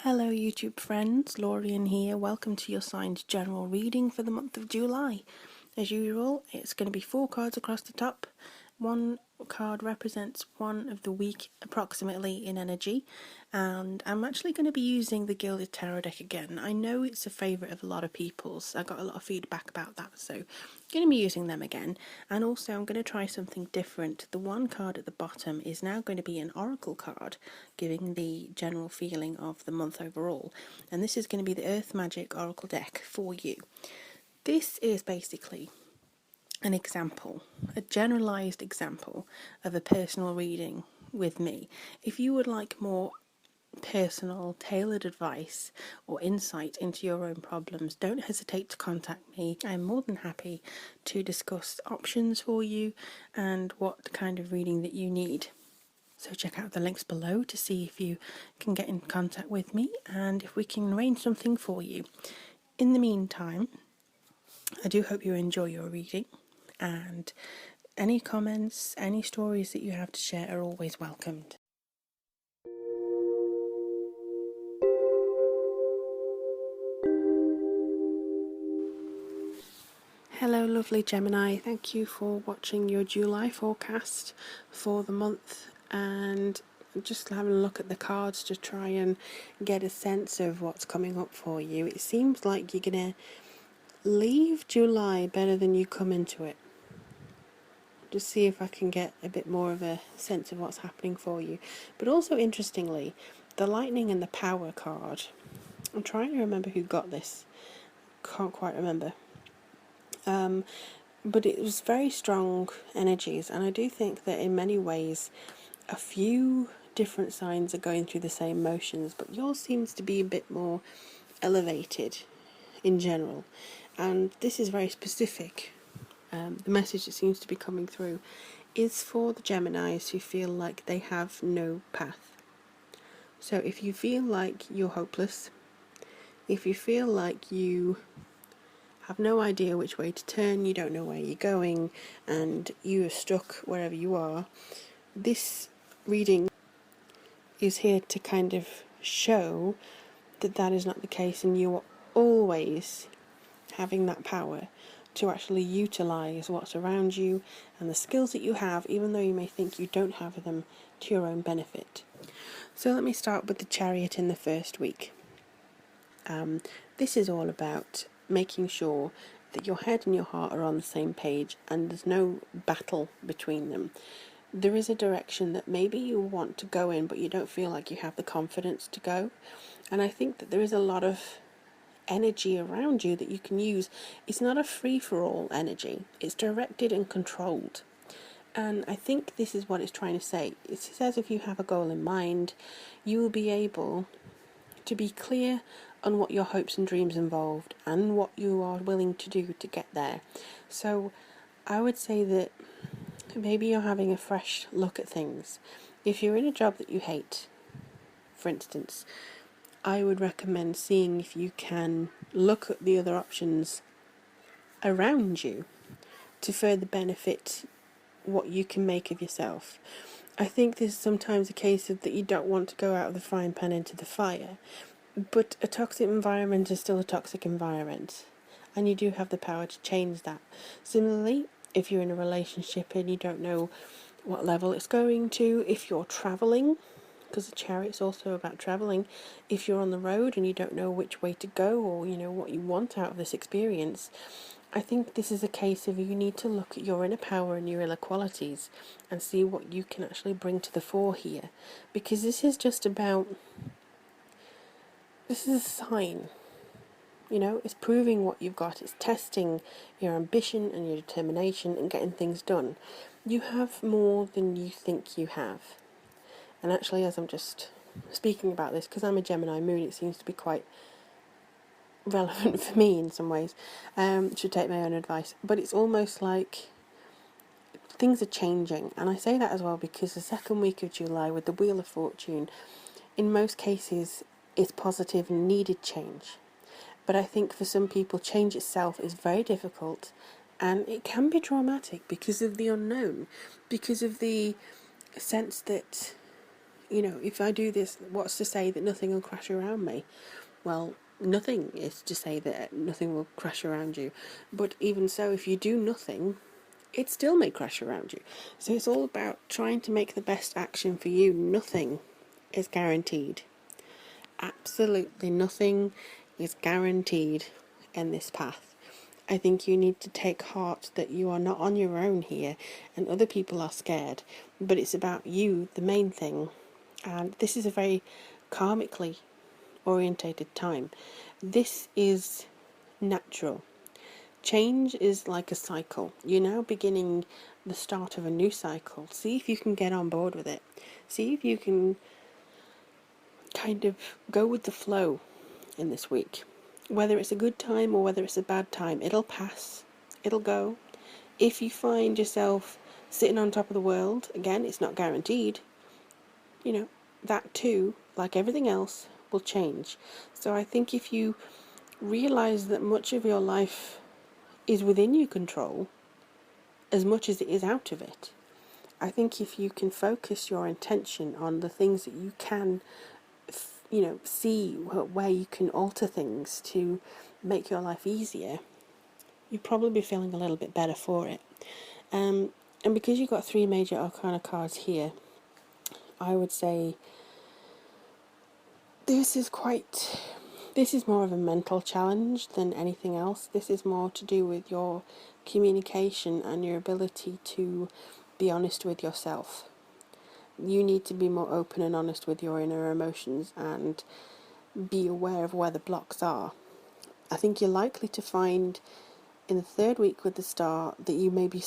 Hello YouTube friends, Lorien here. Welcome to your signed general reading for the month of July. As usual, it's going to be 4 cards across the top. One card represents one of the week approximately in energy, and I'm actually going to be using the Gilded Tarot deck again. I know it's a favourite of a lot of people's. I got a lot of feedback about that, so I'm going to be using them again. And also I'm going to try something different. The one card at the bottom is now going to be an oracle card, giving the general feeling of the month overall. And this is going to be the Earth Magic Oracle deck for you. This is basically an example, a generalized example of a personal reading with me. If you would like more personal, tailored advice or insight into your own problems, don't hesitate to contact me. I'm more than happy to discuss options for you and what kind of reading that you need. So check out the links below to see if you can get in contact with me and if we can arrange something for you. In the meantime, I do hope you enjoy your reading, and any comments, any stories that you have to share are always welcomed. Hello lovely Gemini, thank you for watching your July forecast for the month, and just having a look at the cards to try and get a sense of what's coming up for you. It seems like you're going to leave July better than you come into it. Just see if I can get a bit more of a sense of what's happening for you. But also interestingly, the lightning and the power card, I'm trying to remember who got this, can't quite remember, but it was very strong energies, and I do think that in many ways a few different signs are going through the same motions, but yours seems to be a bit more elevated in general, and this is very specific. The message that seems to be coming through is for the Geminis who feel like they have no path. So if you feel like you're hopeless, if you feel like you have no idea which way to turn, you don't know where you're going, and you are stuck wherever you are, this reading is here to kind of show that that is not the case, and you are always having that power to actually utilise what's around you and the skills that you have, even though you may think you don't have them, to your own benefit. So let me start with the Chariot in the first week. This is all about making sure that your head and your heart are on the same page and there's no battle between them. There is a direction that maybe you want to go in, but you don't feel like you have the confidence to go. And I think that there is a lot of energy around you that you can use. It's not a free-for-all energy, it's directed and controlled. And I think this is what it's trying to say. It says if you have a goal in mind, you will be able to be clear on what your hopes and dreams involved and what you are willing to do to get there. So I would say that maybe you're having a fresh look at things. If you're in a job that you hate, for instance, I would recommend seeing if you can look at the other options around you to further benefit what you can make of yourself. I think there's sometimes a case of that you don't want to go out of the frying pan into the fire, but a toxic environment is still a toxic environment, and you do have the power to change that. Similarly, if you're in a relationship and you don't know what level it's going to, if you're travelling, because the Chariot's also about travelling, if you're on the road and you don't know which way to go, or you know what you want out of this experience, I think this is a case of you need to look at your inner power and your inner qualities and see what you can actually bring to the fore here, because this is just about, this is a sign, you know, it's proving what you've got, it's testing your ambition and your determination and getting things done. You have more than you think you have. And actually, as I'm just speaking about this, because I'm a Gemini moon, it seems to be quite relevant for me in some ways. Should take my own advice. But it's almost like things are changing. And I say that as well because the second week of July with the Wheel of Fortune, in most cases, is positive and needed change. But I think for some people, change itself is very difficult. And it can be traumatic because of the unknown. Because of the sense that if I do this, what's to say that nothing will crash around me? Well, nothing is to say that nothing will crash around you. But even so, if you do nothing, it still may crash around you. So it's all about trying to make the best action for you. Nothing is guaranteed. Absolutely nothing is guaranteed in this path. I think you need to take heart that you are not on your own here and other people are scared, but it's about you, the main thing. And this is a very karmically orientated time. This is natural. Change is like a cycle. You're now beginning the start of a new cycle. See if you can get on board with it. See if you can kind of go with the flow in this week. Whether it's a good time or whether it's a bad time, it'll pass. It'll go. If you find yourself sitting on top of the world, again, it's not guaranteed. That too, like everything else, will change. So I think if you realize that much of your life is within your control, as much as it is out of it, I think if you can focus your intention on the things that you can, see where you can alter things to make your life easier, you'll probably be feeling a little bit better for it. And because you've got 3 major arcana cards here, I would say this is more of a mental challenge than anything else. This is more to do with your communication and your ability to be honest with yourself. You need to be more open and honest with your inner emotions and be aware of where the blocks are. I think you're likely to find in the 3rd week with the star that you may be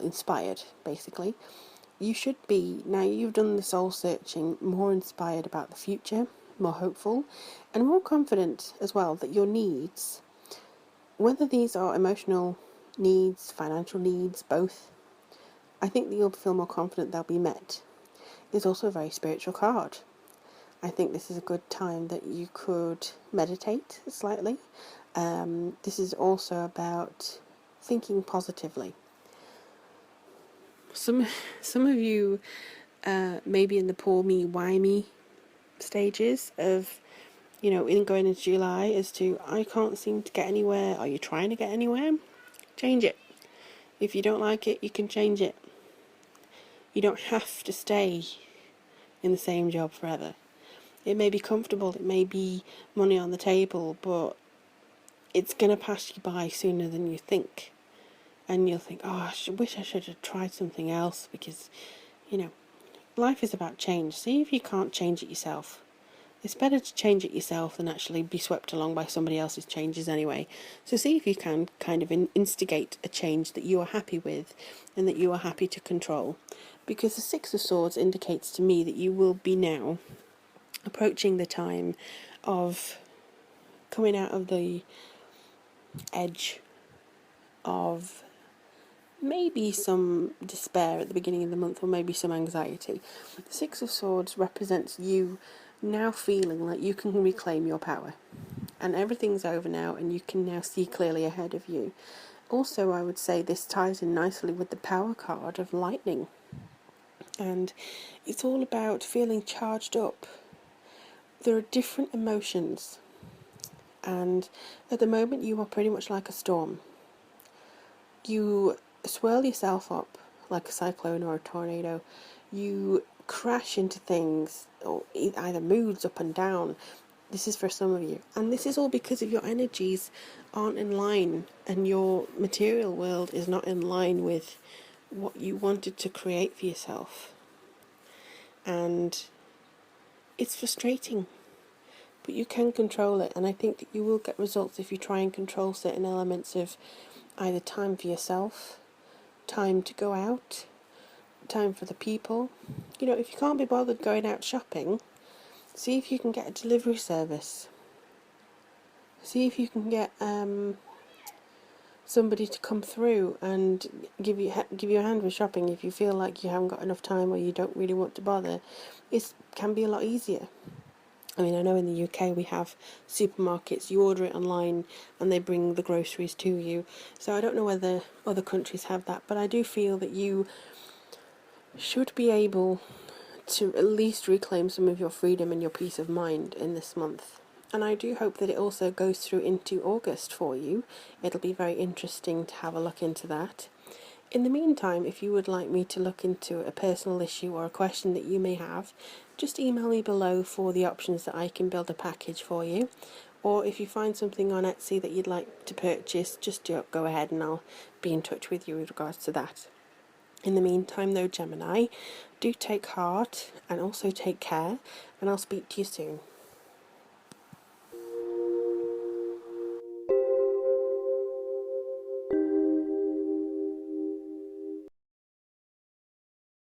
inspired, basically. You should be, now you've done the soul searching, more inspired about the future, more hopeful, and more confident as well that your needs, whether these are emotional needs, financial needs, both, I think that you'll feel more confident they'll be met. It's also a very spiritual card. I think this is a good time that you could meditate slightly. This is also about thinking positively. Some of you may be in the poor me, why me stages of, in going into July as to, I can't seem to get anywhere. Are you trying to get anywhere? Change it. If you don't like it, you can change it. You don't have to stay in the same job forever. It may be comfortable, it may be money on the table, but it's going to pass you by sooner than you think. And you'll think, I wish I should have tried something else, because, life is about change. See if you can't change it yourself. It's better to change it yourself than actually be swept along by somebody else's changes anyway. So see if you can kind of instigate a change that you are happy with and that you are happy to control. Because the 6 of Swords indicates to me that you will be now approaching the time of coming out of the edge of maybe some despair at the beginning of the month, or maybe some anxiety. The 6 of Swords represents you now feeling like you can reclaim your power and everything's over now and you can now see clearly ahead of you. Also, I would say this ties in nicely with the power card of lightning, and it's all about feeling charged up. There are different emotions, and at the moment you are pretty much like a storm. You swirl yourself up like a cyclone or a tornado. You crash into things, or either moods up and down. This is for some of you, and this is all because of your energies aren't in line, and your material world is not in line with what you wanted to create for yourself. And it's frustrating, but you can control it, and I think that you will get results if you try and control certain elements of either time for yourself, time to go out, time for the people. If you can't be bothered going out shopping, see if you can get a delivery service. See if you can get somebody to come through and give you a hand with shopping if you feel like you haven't got enough time or you don't really want to bother. It can be a lot easier. I mean, I know in the UK we have supermarkets. You order it online and they bring the groceries to you. So I don't know whether other countries have that, but I do feel that you should be able to at least reclaim some of your freedom and your peace of mind in this month. And I do hope that it also goes through into August for you. It'll be very interesting to have a look into that. In the meantime, if you would like me to look into a personal issue or a question that you may have, just email me below for the options that I can build a package for you. Or if you find something on Etsy that you'd like to purchase, just go ahead and I'll be in touch with you with regards to that. In the meantime though, Gemini, do take heart and also take care, and I'll speak to you soon.